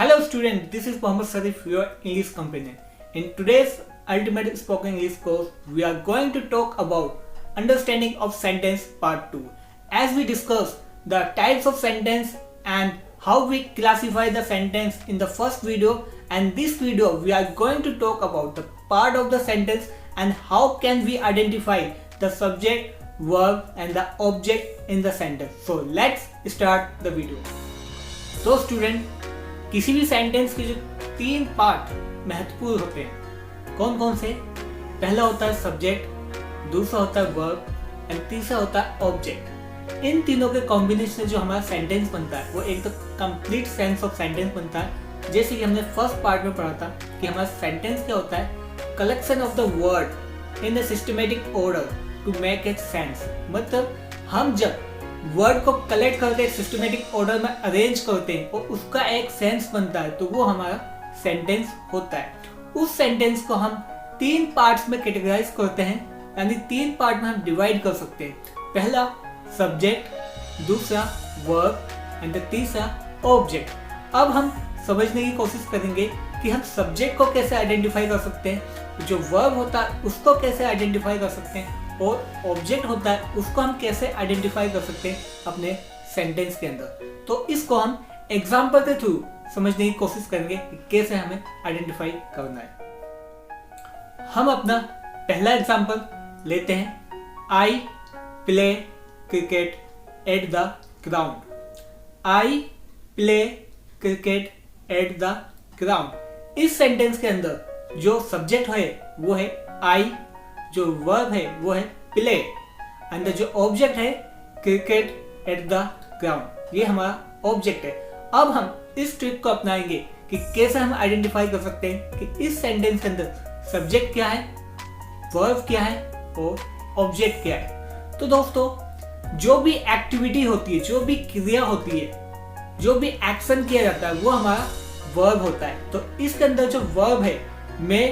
Hello student, this is Mohammed Sarif, your English companion. In today's Ultimate Spoken English course, we are going to talk about understanding of sentence part 2. As we discuss the types of sentence and how we classify the sentence in the first video, and this video we are going to talk about the part of the sentence and how can we identify the subject, verb and the object in the sentence. So let's start the video. तो student, किसी भी sentence के जो 3 part महत्वपूर्ण होते हैं, कौन कौन से? पहला होता है सब्जेक्ट, दूसरा होता है वर्ब एंड तीसरा होता है ऑब्जेक्ट। इन तीनों के कॉम्बिनेशन से जो हमारा सेंटेंस बनता है वो एक तो कंप्लीट सेंस ऑफ सेंटेंस बनता है। जैसे कि हमने फर्स्ट पार्ट में पढ़ा था कि हमारा सेंटेंस क्या होता है, collection of the word in the systematic order to make it sense. मतलब हम जब वर्ड को कलेक्ट करके सिस्टमेटिक ऑर्डर में अरेंज करते हैं और उसका एक सेंस बनता है, तो वो हमारा सेंटेंस होता है। उस सेंटेंस को हम 3 पार्ट्स में कैटेगराइज करते हैं, यानी 3 पार्ट में हम डिवाइड कर सकते हैं। पहला सब्जेक्ट, दूसरा वर्ब एंड तीसरा ऑब्जेक्ट। अब हम समझने की कोशिश करेंगे कि हम सब्जेक्ट को कैसे आइडेंटिफाई कर सकते हैं, जो वर्ब होता है उसको कैसे आइडेंटिफाई कर सकते हैं, और ऑब्जेक्ट होता है उसको हम कैसे आइडेंटिफाई कर सकते हैं अपने सेंटेंस के अंदर। तो इसको हम एग्जांपल के थ्रू समझने की कोशिश करेंगे कि कैसे हमें आइडेंटिफाई करना है। हम अपना पहला एग्जांपल लेते हैं। I play cricket at the ground. I play cricket at the ground. इस सेंटेंस के अंदर जो सब्जेक्ट है वो है आई, जो वर्ब है वो है प्ले एंड जो ऑब्जेक्ट है क्रिकेट एट द ग्राउंड, ये हमारा ऑब्जेक्ट है। अब हम इस ट्रिक को अपनाएंगे कि कैसे हम आइडेंटिफाई कर सकते हैं कि इस सेंटेंस के अंदर सब्जेक्ट क्या है, वर्ब क्या है और ऑब्जेक्ट क्या है। तो दोस्तों, जो भी एक्टिविटी होती है, जो भी क्रिया होती है, जो भी एक्शन किया जाता है वो हमारा वर्ब होता है। तो इसके अंदर जो वर्ब है, मैं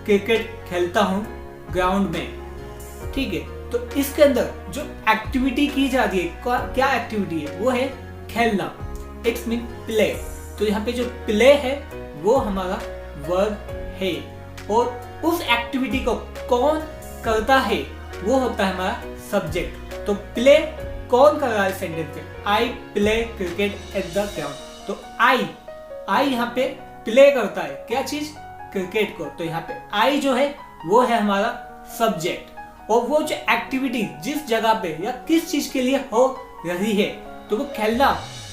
क्रिकेट खेलता हूँ ग्राउंड में, ठीक है। तो इसके अंदर जो एक्टिविटी की जा रही है, क्या एक्टिविटी है, वो है खेलना। It's mean play. तो यहाँ पे जो प्ले है वो हमारा वर्ब है, और उस एक्टिविटी को कौन करता है वो होता है हमारा सब्जेक्ट। तो प्ले कौन कर रहा है सेंटेंस में, I play cricket at the ground. तो आई यहाँ पे प्ले करता है क्या चीज, क्रिकेट को। तो यहाँ पे आई जो है वो है हमारा सब्जेक्ट, और वो जो एक्टिविटी जिस जगह पे या किस चीज के लिए हो रही है, तो वो खेलना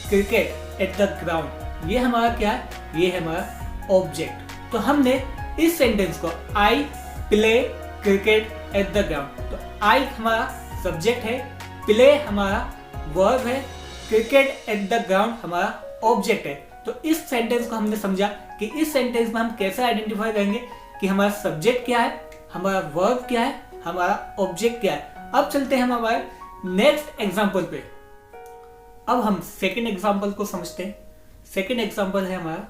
क्रिकेट एट द ग्राउंड, ये हमारा क्या है, ये है हमारा ऑब्जेक्ट। तो हमने इस सेंटेंस को I play cricket at the ground, तो आई हमारा सब्जेक्ट है, प्ले हमारा वर्ब है, क्रिकेट एट द ग्राउंड हमारा ऑब्जेक्ट है। तो इस सेंटेंस को हमने समझा कि इस सेंटेंस में हम कैसे आइडेंटिफाई करेंगे कि हमारा सब्जेक्ट क्या है, हमारा वर्ब क्या है, हमारा ऑब्जेक्ट क्या है। अब चलते हैं हम हमारे नेक्स्ट एग्जांपल पे। अब हम सेकंड एग्जांपल को समझते हैं। सेकंड एग्जांपल है हमारा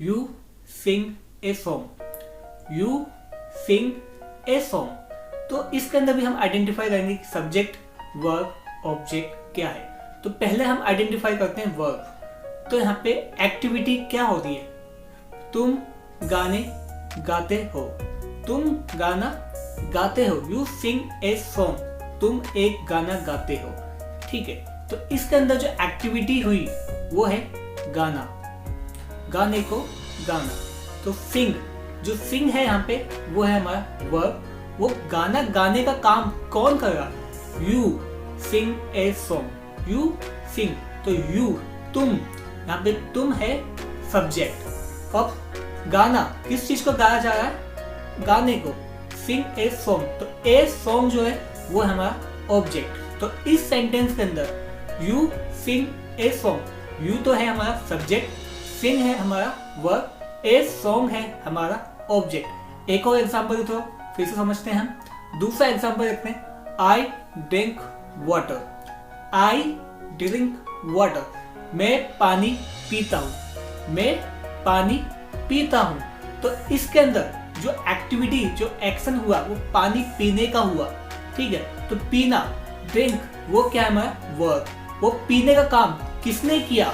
you sing a song. You sing a song. तो इसके अंदर भी हम आइडेंटिफाई करेंगे कि सब्जेक्ट, वर्ब, ऑब्जेक्ट क्या है। तो पहले हम आइडेंटिफाई करते हैं वर्ब। तो यहाँ पे एक्टिविटी क्या होती है, तुम गाने गाते हो। तुम गाना गाते हो, यू सिंग ए सॉन्ग, तुम एक गाना गाते हो, ठीक है। तो इसके अंदर जो एक्टिविटी हुई वो है गाना, गाने को गाना। तो सिंग, जो सिंग है यहाँ पे वो है हमारा वर्ब। वो गाना गाने का काम कौन कर रहा है, you sing a song, you sing. तो यू तुम, यहाँ पे तुम है सब्जेक्ट। अब गाना, किस चीज को गाया जा रहा है, गाने को, सिंग ए सॉन्ग। तो ए सॉन्ग जो है वो है हमारा ऑब्जेक्ट। तो इस सेंटेंस के अंदर you sing a song, you तो है हमारा सब्जेक्ट, सिंग है हमारा वर्ब, ए सॉन्ग है हमारा ऑब्जेक्ट। एक और एग्जांपल तो फिर से समझते हैं हम। दूसरा एग्जांपल देखते हैं, I drink water. I drink water, मैं पानी पीता हूँ, मैं पानी पीता हूँ। तो इसके अंदर जो एक्टिविटी, जो एक्शन हुआ वो पानी पीने का हुआ, ठीक है। तो पीना, ड्रिंक, वो क्या है हमारा वर्ब। वो पीने का काम किसने किया,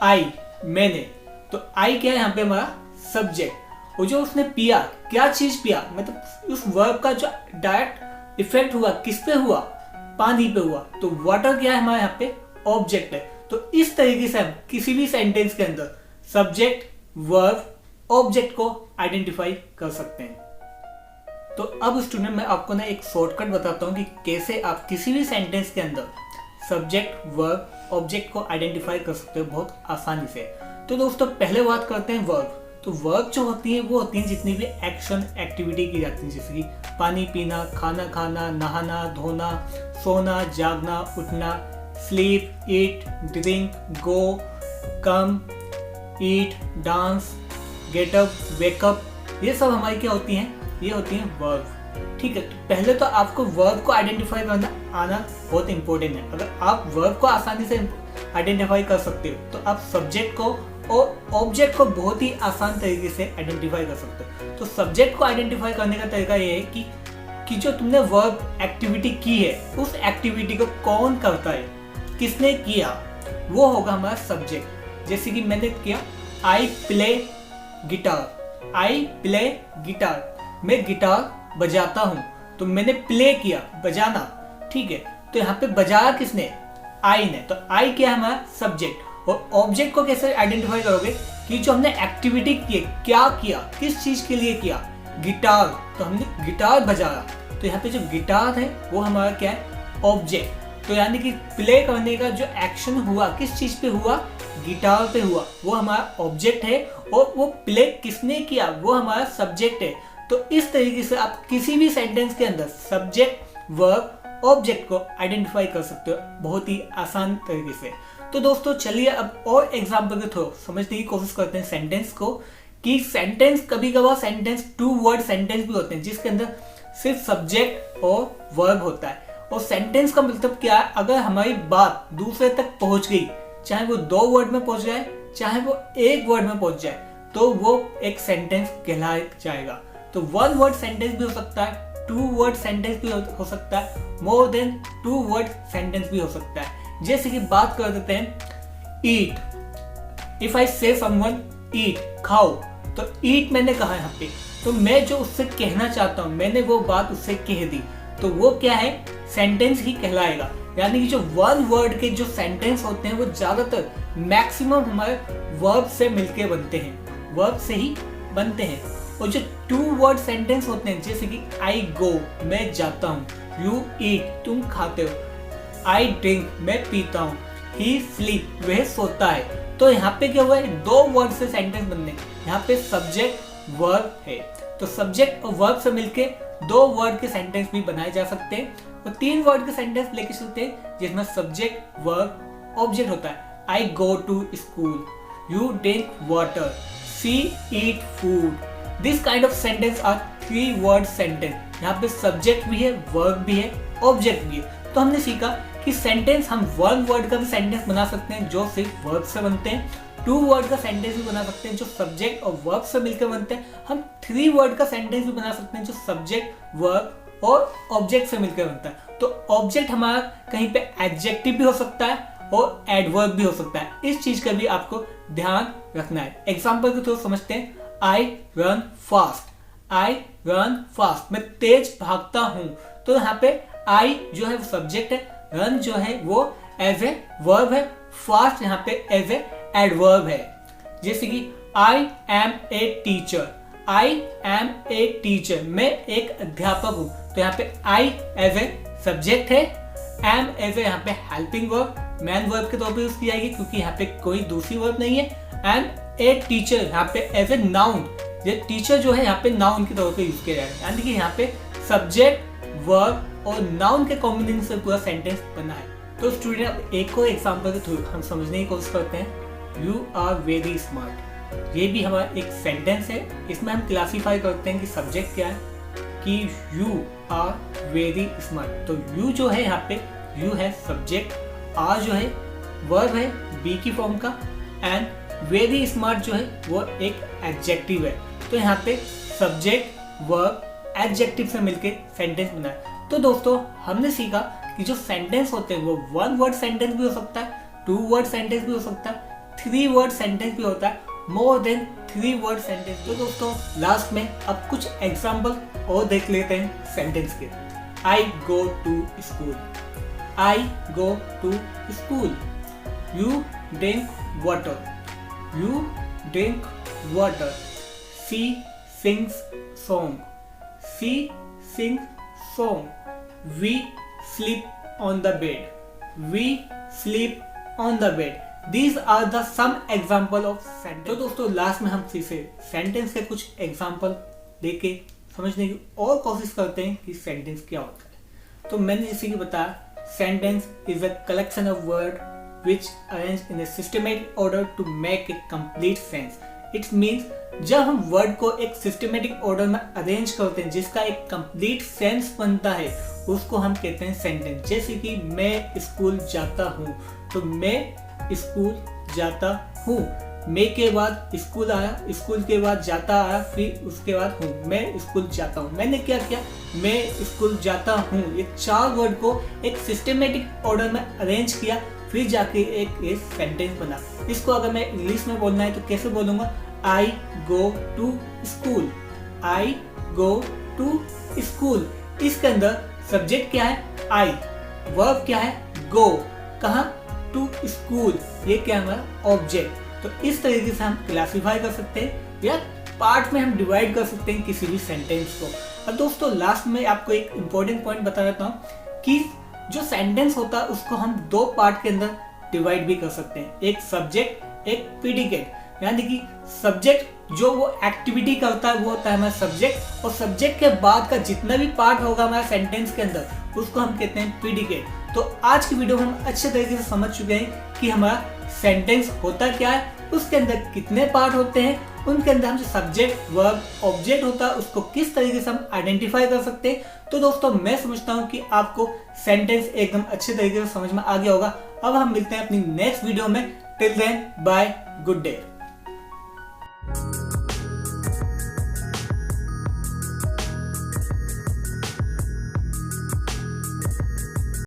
आई, मैंने। तो आई क्या है यहाँ पे हमारा सब्जेक्ट। और जो उसने पिया, क्या चीज पिया, मतलब उस वर्ब का जो डायरेक्ट इफेक्ट हुआ किस पे हुआ, पानी पे हुआ, तो वाटर क्या है हमारे यहाँ पे ऑब्जेक्ट है। तो इस तरीके से हम किसी भी सेंटेंस के अंदर सब्जेक्ट, वर्ब, ऑब्जेक्ट को आइडेंटिफाई कर सकते हैं। तो अब स्टूडेंट मैं आपको ना एक शॉर्टकट बताता हूँ कि कैसे आप किसी भी सेंटेंस के अंदर सब्जेक्ट, वर्ब, ऑब्जेक्ट को आइडेंटिफाई कर सकते हो बहुत आसानी से। तो दोस्तों पहले बात करते हैं वर्ब। तो वर्ब जो होती है वो होती है जितनी भी एक्शन एक्टिविटी की जाती है, जैसे कि पानी पीना, खाना खाना, नहाना, धोना, सोना, जागना, उठना, स्लीप, ईट, ड्रिंक, गो, कम, ईट, डांस, गेट अप, वेकअप, ये सब हमारी क्या होती हैं, ये होती हैं वर्ब। ठीक है, तो पहले तो आपको वर्ब को आइडेंटिफाई करना आना बहुत इंपॉर्टेंट है। अगर आप वर्ब को आसानी से आइडेंटिफाई कर सकते हो तो आप सब्जेक्ट को और ऑब्जेक्ट को बहुत ही आसान तरीके से आइडेंटिफाई कर सकते हो। तो सब्जेक्ट को आइडेंटिफाई करने का तरीका ये है कि जो तुमने वर्ब एक्टिविटी की है उस एक्टिविटी को कौन करता है, किसने किया, वो होगा हमारा सब्जेक्ट। जैसे कि मैंने किया I play guitar, I play guitar, मैं गिटार बजाता हूँ, तो मैंने प्ले किया, बजाना। ठीक है, तो यहाँ पे बजाया किसने, आई ने, तो आई क्या है हमारा सब्जेक्ट। और ऑब्जेक्ट को कैसे आइडेंटिफाई करोगे कि जो हमने एक्टिविटी की, क्या किया, किस चीज के लिए किया, गिटार, तो हमने गिटार बजाया, तो यहाँ पे जो गिटार है वो हमारा क्या है ऑब्जेक्ट। तो यानी कि प्ले करने का जो एक्शन हुआ किस चीज पे हुआ, गिटार पे हुआ, वो हमारा ऑब्जेक्ट है। और वो प्ले किसने किया वो हमारा सब्जेक्ट है। तो इस तरीके से आप किसी भी सेंटेंस के अंदर सब्जेक्ट, वर्ब, ऑब्जेक्ट को आइडेंटिफाई कर सकते हो बहुत ही आसान तरीके से। तो दोस्तों चलिए अब और एग्जाम्पल के थ्रू समझने की कोशिश करते हैं सेंटेंस को, कि सेंटेंस कभी कभार सेंटेंस 2 वर्ड सेंटेंस भी होते हैं जिसके अंदर सिर्फ सब्जेक्ट और वर्ब होता है। और सेंटेंस का मतलब क्या है, अगर हमारी बात दूसरे तक पहुंच गई, चाहे वो 2 वर्ड में पहुंच जाए, चाहे वो 1 वर्ड में पहुंच जाए, तो वो एक सेंटेंस कहलाया जाएगा। तो 1 वर्ड सेंटेंस भी हो सकता है, 2 वर्ड सेंटेंस भी हो सकता है, मोर देन 2 वर्ड सेंटेंस भी हो सकता है। जैसे कि बात कर देते हैं ईट, इफ आई से समवन ईट, खाओ, तो ईट मैंने कहा यहाँ पे, तो मैं जो उससे कहना चाहता हूँ, मैंने वो बात उससे कह दी, तो वो क्या है सेंटेंस ही कहलाएगा। यानी कि जो 1 वर्ड के जो सेंटेंस होते हैं वो ज्यादातर मैक्सिमम हमारे वर्ब से मिलके बनते हैं, वर्ब से ही बनते हैं। और जो 2 वर्ड सेंटेंस होते हैं जैसे कि आई गो, मैं जाता हूँ, यू ईट, तुम खाते हो, आई ड्रिंक, मैं पीता हूँ, ही स्लीप, वह सोता है, तो यहाँ पे क्या हुआ है 2 वर्ड से सेंटेंस बनने, यहाँ पे सब्जेक्ट वर्ब है, तो सब्जेक्ट और वर्ब से मिलके 2 वर्ड के सेंटेंस भी बनाए जा सकते हैं। और 3 वर्ड के सेंटेंस लेके चलते हैं जिसमें सब्जेक्ट, वर्ब, ऑब्जेक्ट होता है। I go to school, you drink water, she eat food. This kind of sentence are 3 word sentence. यहाँ पे सब्जेक्ट भी है, वर्ब भी है, ऑब्जेक्ट भी है। तो हमने सीखा कि सेंटेंस हम 1 वर्ड का भी सेंटेंस बना सकते हैं जो सिर्फ वर्ब से बनते हैं, 2 वर्ड का सेंटेंस भी बना सकते हैं जो सब्जेक्ट और वर्ब से मिलकर बनते हैं, हम 3 वर्ड का सेंटेंस भी बना सकते हैं जो सब्जेक्ट, वर्ब और ऑब्जेक्ट से मिलकर बनता है। तो ऑब्जेक्ट हमारा कहीं पे एडजेक्टिव भी हो सकता है और एडवर्ब भी हो सकता है, इस चीज का भी आपको ध्यान रखना है। एग्जाम्पल के थ्रू समझते हैं, I run fast, I run fast, मैं तेज भागता हूं, तो यहाँ पे आई जो है वो सब्जेक्ट है, रन जो है वो एज ए वर्ब है, फास्ट यहाँ पे एज ए एडवर्ब है। जैसे कि I am a teacher, I am a teacher, मैं एक अध्यापक हूं, तो यहाँ पे आई एज ए सब्जेक्ट है, एम एज ए यहाँ पे हेल्पिंग वर्ब, मैन वर्ब के तौर पे यूज की जाएगी क्योंकि यहाँ पे कोई दूसरी वर्ब नहीं है, एंड ए टीचर यहाँ पे एज ए नाउन, ये टीचर जो है यहाँ पे नाउन के तौर पे यूज किया जाएगा। यानी कि यहाँ पे सब्जेक्ट, वर्ब और नाउन के कॉम्बिनेशन से पूरा सेंटेंस बना है। तो स्टूडेंट अब एक और एग्जांपल के थ्रू हम समझने की कोशिश करते हैं, यू आर वेरी स्मार्ट। ये भी हमारा एक सेंटेंस है, इसमें हम क्लासीफाई करते हैं कि सब्जेक्ट क्या है, कि यू आर वेरी स्मार्ट, तो यू जो है यहाँ पे यू है सब्जेक्ट, आर जो है वर्ब है बी की फॉर्म का, एंड वेरी स्मार्ट जो है वो एक एडजेक्टिव है। तो यहाँ पे सब्जेक्ट, वर्ब, एडजेक्टिव से मिलके सेंटेंस बना है। तो दोस्तों हमने सीखा कि जो सेंटेंस होते हैं वो 1 वर्ड सेंटेंस भी हो सकता है, 2 वर्ड सेंटेंस भी हो सकता है, 3 वर्ड सेंटेंस भी होता है, मोर देन 3 वर्ड सेंटेंस। तो दोस्तों लास्ट में अब कुछ एग्जाम्पल और देख लेते हैं सेंटेंस के। I go to school, I go to school. You drink water, you drink water. She sings song, she sings song. We sleep on the bed, we sleep on the bed. These are the some example of sentence. तो दोस्तों last में हम फिर से sentence के कुछ example देके समझने की और कोशिश करते हैं कि सेंटेंस क्या होता है। तो मैंने जैसे कि बताया, sentence is a collection of word which arrange in a systematic order to make a complete sense. It means जब हम वर्ड को एक सिस्टमेटिक ऑर्डर में अरेंज करते हैं जिसका एक कंप्लीट सेंस बनता है, उसको हम कहते हैं सेंटेंस। जैसे कि मैं स्कूल जाता हूँ, तो मैं स्कूल जाता हूँ। मैं के बाद स्कूल आया, स्कूल के बाद जाता आया, फिर उसके बाद हूँ, मैं स्कूल जाता हूँ। मैंने क्या किया, मैं स्कूल जाता हूँ, ये 4 वर्ड को एक सिस्टमेटिक ऑर्डर में अरेंज किया, फिर जाके एक सेंटेंस बना। इसको अगर मैं इंग्लिश में बोलना है तो कैसे बोलूंगा, I go to school, I go to school। इसके अंदर सब्जेक्ट क्या है, I, वर्ब क्या है, go, कहाँ, to school, ये क्या है हमारा ऑब्जेक्ट। तो इस तरीके से हम क्लासिफाई कर सकते हैं या पार्ट में हम डिवाइड कर सकते हैं किसी भी सेंटेंस को। अब दोस्तों लास्ट में आपको एक इम्पोर्टेंट पॉइंट बता देता हूँ कि जो सेंटेंस होता है उसको हम 2 पार्ट के अंदर डिवाइड भी कर सकते हैं, एक सब्जेक्ट, एक प्रीडिकेट। यानी कि सब्जेक्ट जो वो एक्टिविटी करता है वो होता है हमारा सब्जेक्ट, और सब्जेक्ट के बाद का जितना भी पार्ट होगा हमारा सेंटेंस के अंदर उसको हम कहते हैं प्रीडिकेट। तो आज की वीडियो में हम अच्छे तरीके से समझ चुके हैं कि हमारा सेंटेंस होता क्या है, उसके अंदर कितने पार्ट होते हैं, उनके अंदर हम जो सब्जेक्ट, वर्ब, ऑब्जेक्ट होता है उसको किस तरीके से हम आइडेंटिफाई कर सकते हैं। तो दोस्तों मैं समझता हूँ कि आपको सेंटेंस एकदम अच्छे तरीके से समझ में आ गया होगा। अब हम मिलते हैं अपनी नेक्स्ट वीडियो में। Till then bye, good day.